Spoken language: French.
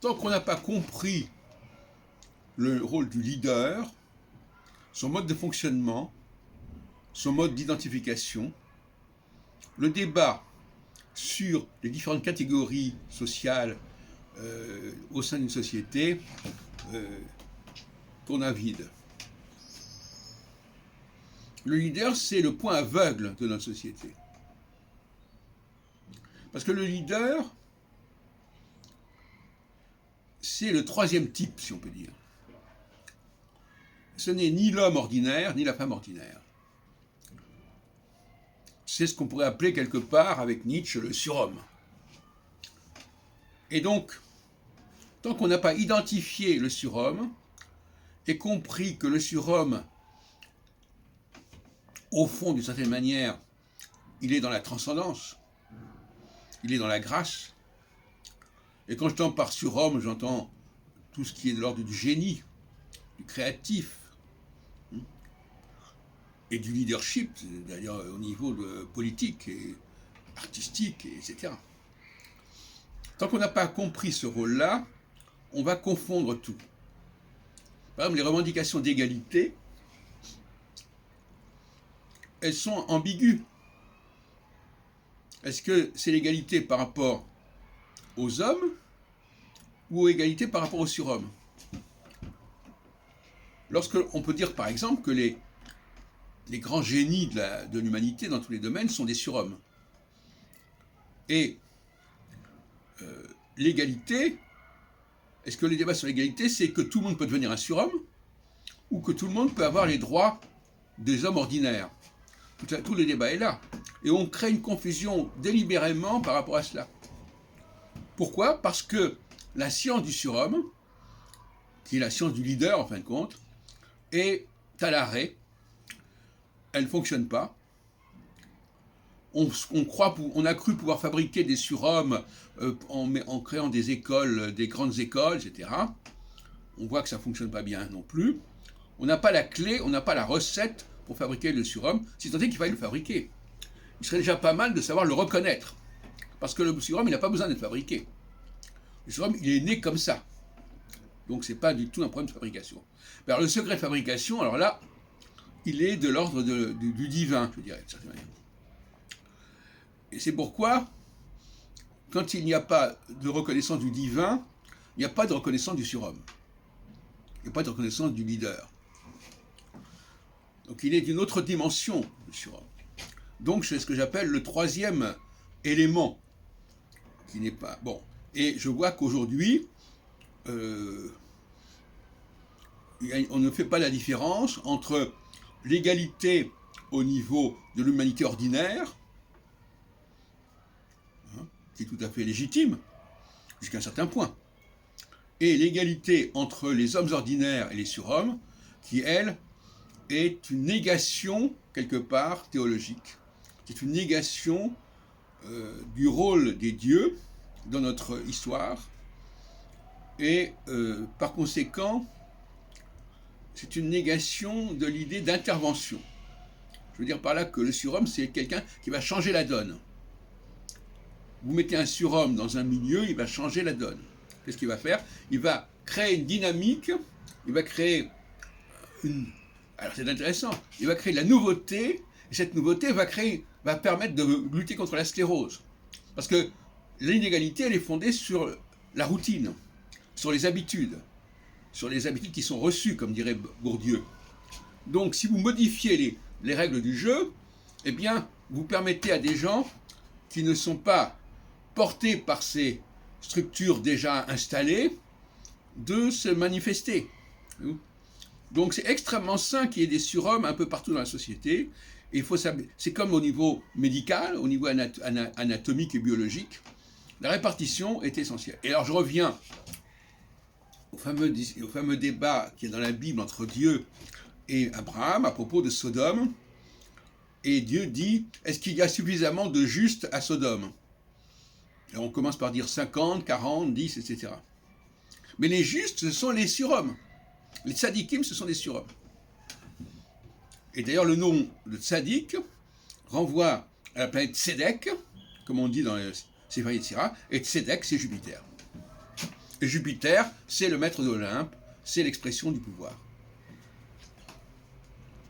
Tant qu'on n'a pas compris le rôle du leader, son mode de fonctionnement, son mode d'identification, le débat sur les différentes catégories sociales au sein d'une société tourne à vide. Le leader, c'est le point aveugle de notre société. Parce que le leader, c'est le troisième type, si on peut dire. Ce n'est ni l'homme ordinaire, ni la femme ordinaire. C'est ce qu'on pourrait appeler quelque part, avec Nietzsche, le surhomme. Et donc, tant qu'on n'a pas identifié le surhomme, et compris que le surhomme, au fond, d'une certaine manière, il est dans la transcendance, il est dans la grâce. Et quand j'entends par surhomme, j'entends tout ce qui est de l'ordre du génie, du créatif, et du leadership, d'ailleurs au niveau politique et artistique, etc. Tant qu'on n'a pas compris ce rôle-là, on va confondre tout. Par exemple, les revendications d'égalité, elles sont ambiguës. Est-ce que c'est l'égalité par rapport aux hommes ou l'égalité par rapport aux surhommes? Lorsqu'on peut dire par exemple que les grands génies de l'humanité dans tous les domaines sont des surhommes. Et l'égalité, est-ce que le débat sur l'égalité, c'est que tout le monde peut devenir un surhomme ou que tout le monde peut avoir les droits des hommes ordinaires? Tout le débat est là. Et on crée une confusion délibérément par rapport à cela. Pourquoi? Parce que la science du surhomme, qui est la science du leader en fin de compte, est à l'arrêt. Elle ne fonctionne pas. On a cru pouvoir fabriquer des surhommes en créant des écoles, des grandes écoles, etc. On voit que ça ne fonctionne pas bien non plus. On n'a pas la clé, on n'a pas la recette pour fabriquer le surhomme, si tant est qu'il faille le fabriquer. Il serait déjà pas mal de savoir le reconnaître. Parce que le surhomme, il n'a pas besoin d'être fabriqué. Le surhomme, il est né comme ça. Donc, ce n'est pas du tout un problème de fabrication. Alors, le secret de fabrication, alors là, il est de l'ordre du divin, je dirais, de certaine manière. Et c'est pourquoi, quand il n'y a pas de reconnaissance du divin, il n'y a pas de reconnaissance du surhomme. Il n'y a pas de reconnaissance du leader. Donc il est d'une autre dimension, le surhomme. Donc c'est ce que j'appelle le troisième élément, qui n'est pas... Bon, et je vois qu'aujourd'hui, on ne fait pas la différence entre l'égalité au niveau de l'humanité ordinaire, qui est tout à fait légitime, jusqu'à un certain point, et l'égalité entre les hommes ordinaires et les surhommes, qui, elle, est une négation, quelque part, théologique. C'est une négation du rôle des dieux dans notre histoire, et par conséquent, c'est une négation de l'idée d'intervention. Je veux dire par là que le surhomme, c'est quelqu'un qui va changer la donne. Vous mettez un surhomme dans un milieu, il va changer la donne. Qu'est-ce qu'il va faire? Il va créer une dynamique, il va créer une... Alors c'est intéressant, il va créer de la nouveauté, et cette nouveauté va permettre de lutter contre la sclérose. Parce que l'inégalité, elle est fondée sur la routine, sur les habitudes qui sont reçues, comme dirait Bourdieu. Donc si vous modifiez les règles du jeu, eh bien, vous permettez à des gens qui ne sont pas portés par ces structures déjà installées de se manifester. Donc c'est extrêmement sain qu'il y ait des surhommes un peu partout dans la société. Et c'est comme au niveau médical, au niveau anatomique et biologique, la répartition est essentielle. Et alors je reviens au fameux débat qui est dans la Bible entre Dieu et Abraham à propos de Sodome. Et Dieu dit, est-ce qu'il y a suffisamment de justes à Sodome? Et on commence par dire 50, 40, 10, etc. Mais les justes, ce sont les surhommes. Les tzadikim, ce sont des surhommes. Et d'ailleurs, le nom de tzadik renvoie à la planète Tzedek, comme on dit dans le Sefer Yetzira, et Tzedek, c'est Jupiter. Et Jupiter, c'est le maître de l'Olympe, c'est l'expression du pouvoir.